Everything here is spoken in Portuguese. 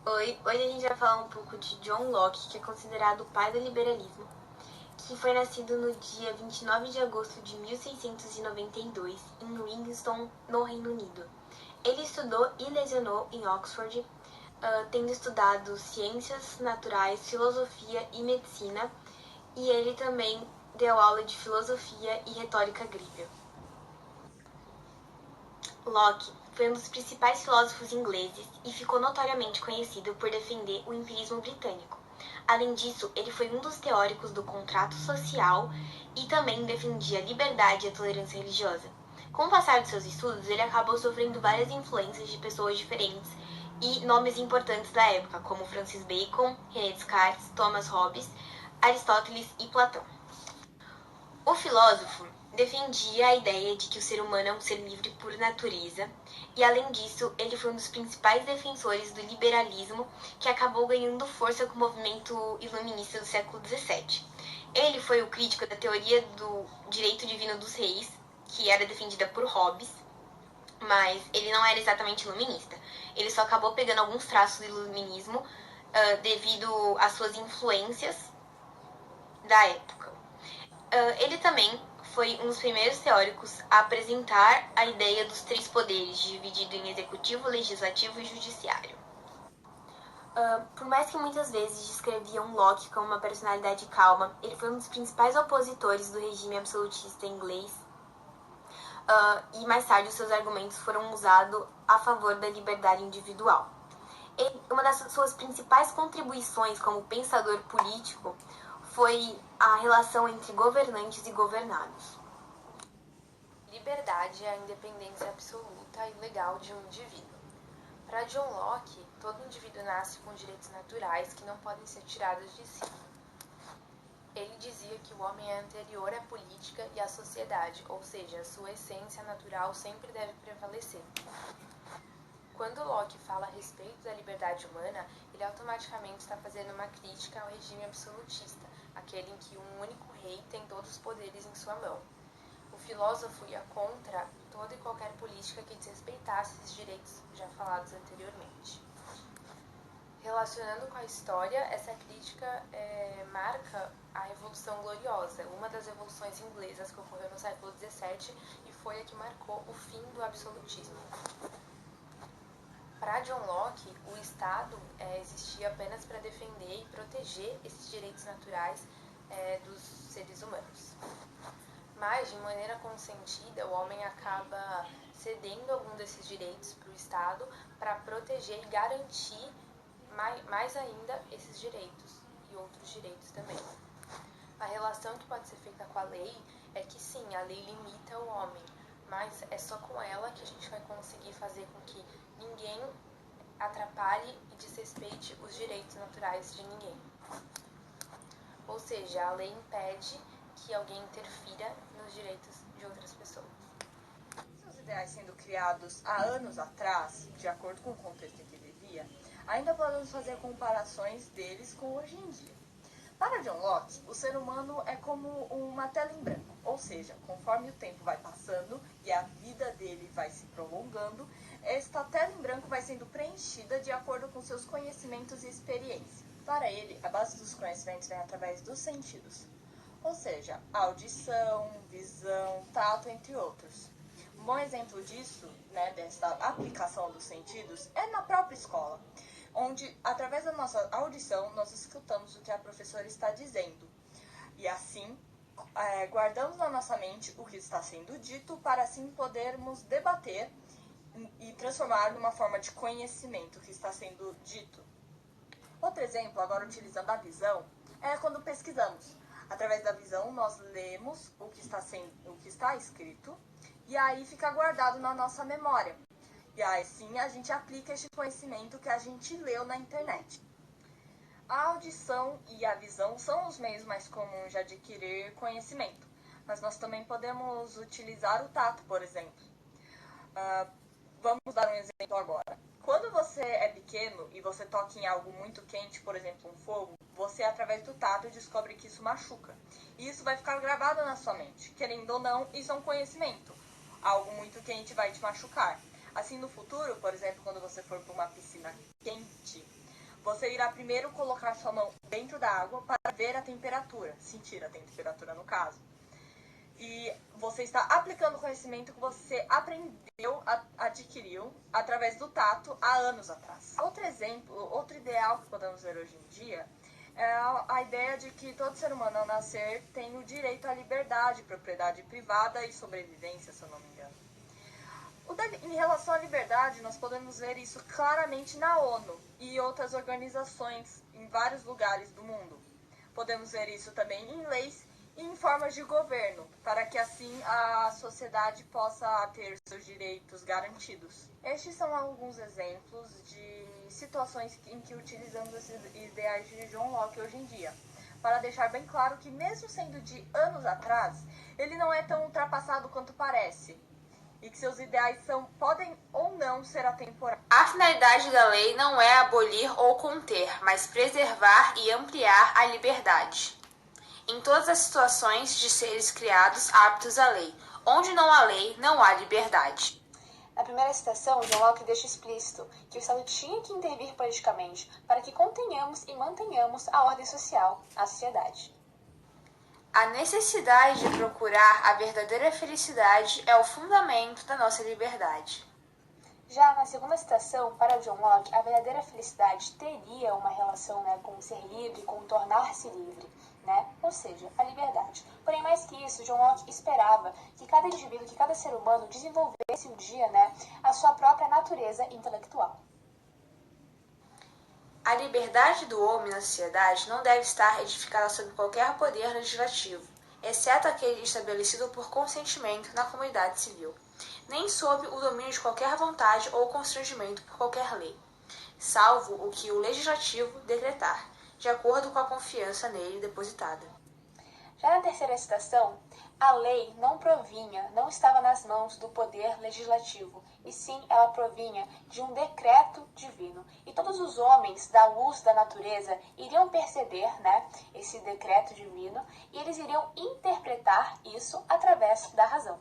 Oi, hoje a gente vai falar um pouco de John Locke, que é considerado o pai do liberalismo, que foi nascido no dia 29 de agosto de 1692 em Winston, no Reino Unido. Ele estudou e lecionou em Oxford, tendo estudado ciências naturais, filosofia e medicina, e ele também deu aula de filosofia e retórica grega. Locke foi um dos principais filósofos ingleses e ficou notoriamente conhecido por defender o empirismo britânico. Além disso, ele foi um dos teóricos do contrato social e também defendia a liberdade e a tolerância religiosa. Com o passar de seus estudos, ele acabou sofrendo várias influências de pessoas diferentes e nomes importantes da época, como Francis Bacon, René Descartes, Thomas Hobbes, Aristóteles e Platão. O filósofo defendia a ideia de que o ser humano é um ser livre por natureza, e além disso, ele foi um dos principais defensores do liberalismo, que acabou ganhando força com o movimento iluminista do século XVII. Ele foi o crítico da teoria do direito divino dos reis, que era defendida por Hobbes, mas ele não era exatamente iluminista. Ele só acabou pegando alguns traços do iluminismo devido às suas influências da época. Ele também foi um dos primeiros teóricos a apresentar a ideia dos três poderes, dividido em executivo, legislativo e judiciário. Por mais que muitas vezes descreviam Locke como uma personalidade calma, ele foi um dos principais opositores do regime absolutista inglês, e mais tarde os seus argumentos foram usados a favor da liberdade individual. Uma das suas principais contribuições como pensador político foi a relação entre governantes e governados. Liberdade é a independência absoluta e legal de um indivíduo. Para John Locke, todo indivíduo nasce com direitos naturais que não podem ser tirados de si. Ele dizia que o homem é anterior à política e à sociedade, ou seja, a sua essência natural sempre deve prevalecer. Quando Locke fala a respeito da liberdade humana, ele automaticamente está fazendo uma crítica ao regime absolutista, aquele em que um único rei tem todos os poderes em sua mão. O filósofo ia contra toda e qualquer política que desrespeitasse esses direitos já falados anteriormente. Relacionando com a história, essa crítica marca a Revolução Gloriosa, uma das revoluções inglesas que ocorreu no século XVII e foi a que marcou o fim do absolutismo. Para John Locke, o Estado existia apenas para defender e proteger esses direitos naturais dos seres humanos. Mas, de maneira consentida, o homem acaba cedendo algum desses direitos para o Estado para proteger e garantir mais ainda esses direitos e outros direitos também. A relação que pode ser feita com a lei é que sim, a lei limita o homem, mas é só com ela que a gente vai conseguir fazer com que ninguém atrapalhe e desrespeite os direitos naturais de ninguém. Ou seja, a lei impede que alguém interfira nos direitos de outras pessoas. Seus ideais sendo criados há anos atrás, de acordo com o contexto em que vivia, ainda podemos fazer comparações deles com hoje em dia. Para John Locke, o ser humano é como uma tela em branco, ou seja, conforme o tempo vai passando e a vida dele vai se prolongando, esta tela em branco vai sendo preenchida de acordo com seus conhecimentos e experiência. Para ele, a base dos conhecimentos vem através dos sentidos, ou seja, audição, visão, tato, entre outros. Um bom exemplo disso, dessa aplicação dos sentidos, é na própria escola, onde, através da nossa audição, nós escutamos o que a professora está dizendo. E assim, guardamos na nossa mente o que está sendo dito, para assim podermos debater e transformar numa forma de conhecimento o que está sendo dito. Outro exemplo, agora utilizando a visão, é quando pesquisamos. Através da visão, nós lemos o que está escrito, e aí fica guardado na nossa memória. E aí sim a gente aplica este conhecimento que a gente leu na internet. A audição e a visão são os meios mais comuns de adquirir conhecimento, mas nós também podemos utilizar o tato, por exemplo. Vamos dar um exemplo agora. Quando você é pequeno e você toca em algo muito quente, por exemplo, um fogo, você, através do tato, descobre que isso machuca. E isso vai ficar gravado na sua mente. Querendo ou não, isso é um conhecimento. Algo muito quente vai te machucar. Assim, no futuro, por exemplo, quando você for para uma piscina quente, você irá primeiro colocar sua mão dentro da água para ver a temperatura, sentir a temperatura no caso. E você está aplicando o conhecimento que você aprendeu, adquiriu através do tato há anos atrás. Outro exemplo, outro ideal que podemos ver hoje em dia é a ideia de que todo ser humano ao nascer tem o direito à liberdade, propriedade privada e sobrevivência, se eu não me engano. Em relação à liberdade, nós podemos ver isso claramente na ONU e outras organizações em vários lugares do mundo. Podemos ver isso também em leis e em formas de governo, para que assim a sociedade possa ter seus direitos garantidos. Estes são alguns exemplos de situações em que utilizamos esses ideais de John Locke hoje em dia, para deixar bem claro que mesmo sendo de anos atrás, ele não é tão ultrapassado quanto parece, e que seus ideais podem ou não ser atemporais. A finalidade da lei não é abolir ou conter, mas preservar e ampliar a liberdade em todas as situações de seres criados aptos à lei. Onde não há lei, não há liberdade. Na primeira citação, John Locke deixa explícito que o Estado tinha que intervir politicamente para que contenhamos e mantenhamos a ordem social, a sociedade. A necessidade de procurar a verdadeira felicidade é o fundamento da nossa liberdade. Já na segunda citação, para John Locke, a verdadeira felicidade teria uma relação com ser livre, com tornar-se livre, ou seja, a liberdade. Porém, mais que isso, John Locke esperava que cada indivíduo, que cada ser humano desenvolvesse um dia a sua própria natureza intelectual. A liberdade do homem na sociedade não deve estar edificada sobre qualquer poder legislativo, exceto aquele estabelecido por consentimento na comunidade civil, nem sob o domínio de qualquer vontade ou constrangimento por qualquer lei, salvo o que o legislativo decretar, de acordo com a confiança nele depositada. Já na terceira citação, a lei não estava nas mãos do poder legislativo, e sim ela provinha de um decreto divino. E todos os homens da luz da natureza iriam perceber esse decreto divino e eles iriam interpretar isso através da razão.